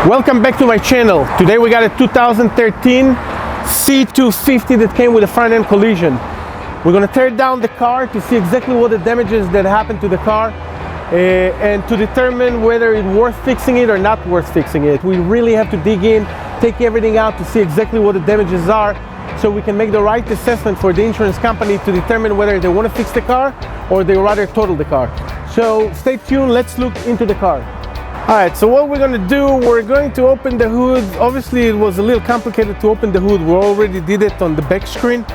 Welcome back to my channel. Today we got a 2013 C250 that came with a front end collision. We're going to tear down the car to see exactly what the damages that happened to the car and to determine whether it's worth fixing it or not worth fixing it. We really have to dig in, take everything out to see exactly what the damages are so we can make the right assessment for the insurance company to determine whether they want to fix the car or they rather total the car. So stay tuned, let's look into the car. Alright, so what we're going to do, we're going to open the hood. Obviously it was a little complicated to open the hood. We already did it on the back screen.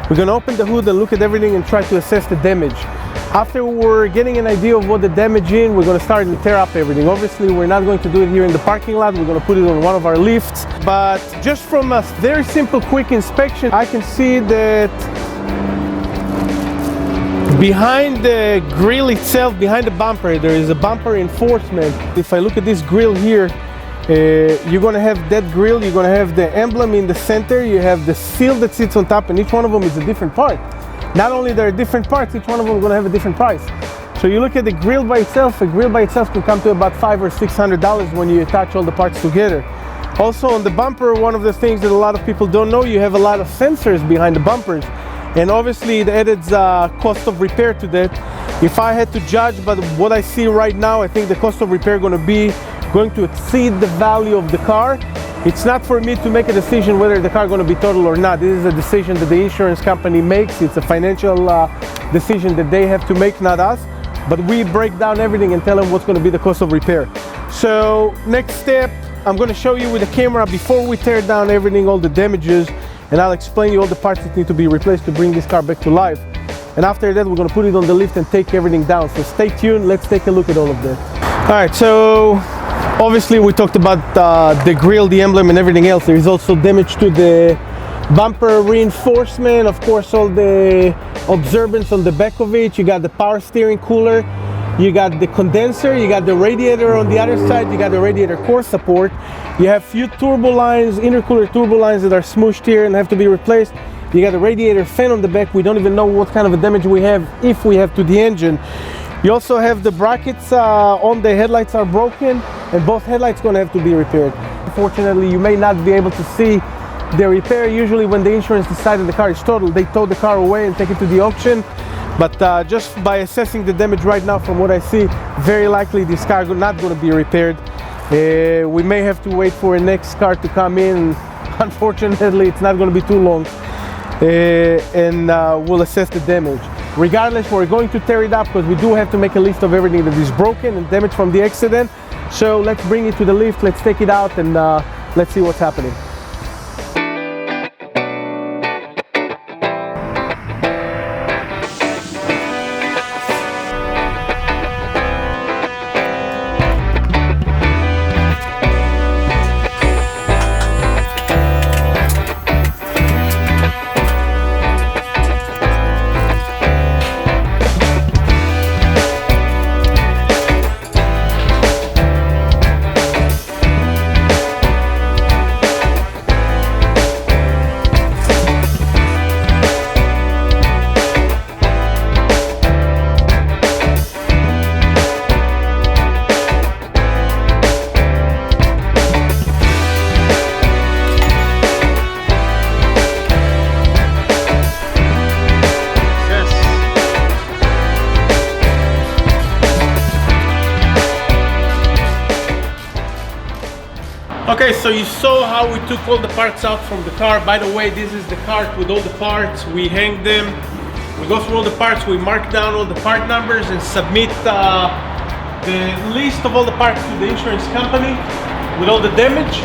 We're going to open the hood and look at everything and try to assess the damage. After we're getting an idea of what the damage is, we're going to start to tear up everything. Obviously we're not going to do it here in the parking lot. We're going to put it on one of our lifts. But just from a very simple quick inspection, I can see that behind the grille itself, behind the bumper, there is a bumper reinforcement. If I look at this grille here, you're going to have that grille, you're going to have the emblem in the center, you have the seal that sits on top, and each one of them is a different part. Not only there are different parts, each one of them is going to have a different price. So you look at the grille by itself, a grille by itself can come to about $500 or $600 when you attach all the parts together. Also on the bumper, one of the things that a lot of people don't know, you have a lot of sensors behind the bumpers. And obviously it added cost of repair to that. If I had to judge by what I see right now, I think the cost of repair going to exceed the value of the car. It's not for me to make a decision whether the car is going to be total or not. This is a decision that the insurance company makes. It's a financial decision that they have to make, not us. But we break down everything and tell them what's going to be the cost of repair. So next step, I'm going to show you with the camera before we tear down everything, all the damages. And I'll explain you all the parts that need to be replaced to bring this car back to life. And after that, we're going to put it on the lift and take everything down. So stay tuned. Let's take a look at all of that. All right, so obviously we talked about the grille, the emblem, and everything else. There is also damage to the bumper reinforcement. Of course, all the observance on the back of it. You got the power steering cooler. You got the condenser, you got the radiator on the other side, you got the radiator core support. You have few turbo lines, intercooler turbo lines that are smooshed here and have to be replaced. You got a radiator fan on the back. We don't even know what kind of a damage we have, if we have, to the engine. You also have the brackets on the headlights are broken, and both headlights going to have to be repaired. Unfortunately, you may not be able to see the repair. Usually when the insurance decided the car is total, they tow the car away and take it to the auction. But just by assessing the damage right now, from what I see, very likely this car is not going to be repaired. We may have to wait for a next car to come in. Unfortunately, it's not going to be too long. And we'll assess the damage. Regardless, we're going to tear it up because we do have to make a list of everything that is broken and damaged from the accident. So let's bring it to the lift, let's take it out, and let's see what's happening. Okay, so you saw how we took all the parts out from the car. By the way, this is the cart with all the parts. We hang them, we go through all the parts, we mark down all the part numbers and submit the list of all the parts to the insurance company with all the damage.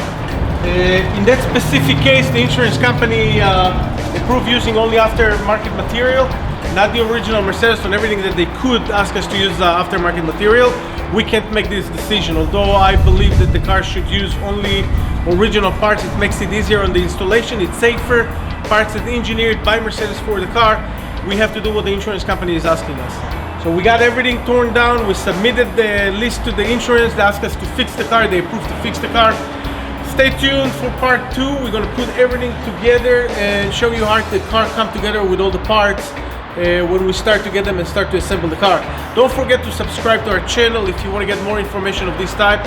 In that specific case, the insurance company approved using only aftermarket material, not the original Mercedes, on everything that they could ask us to use aftermarket material. We can't make this decision, although I believe that the car should use only original parts. It makes it easier on the installation, it's safer, parts that are engineered by Mercedes for the car. We have to do what the insurance company is asking us. So we got everything torn down, we submitted the list to the insurance, they asked us to fix the car, they approved to fix the car. Stay tuned for part 2, we're going to put everything together and show you how the car comes together with all the parts. when we start to get them and start to assemble the car. Don't forget to subscribe to our channel if you want to get more information of this type.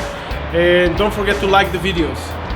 and don't forget to like the videos.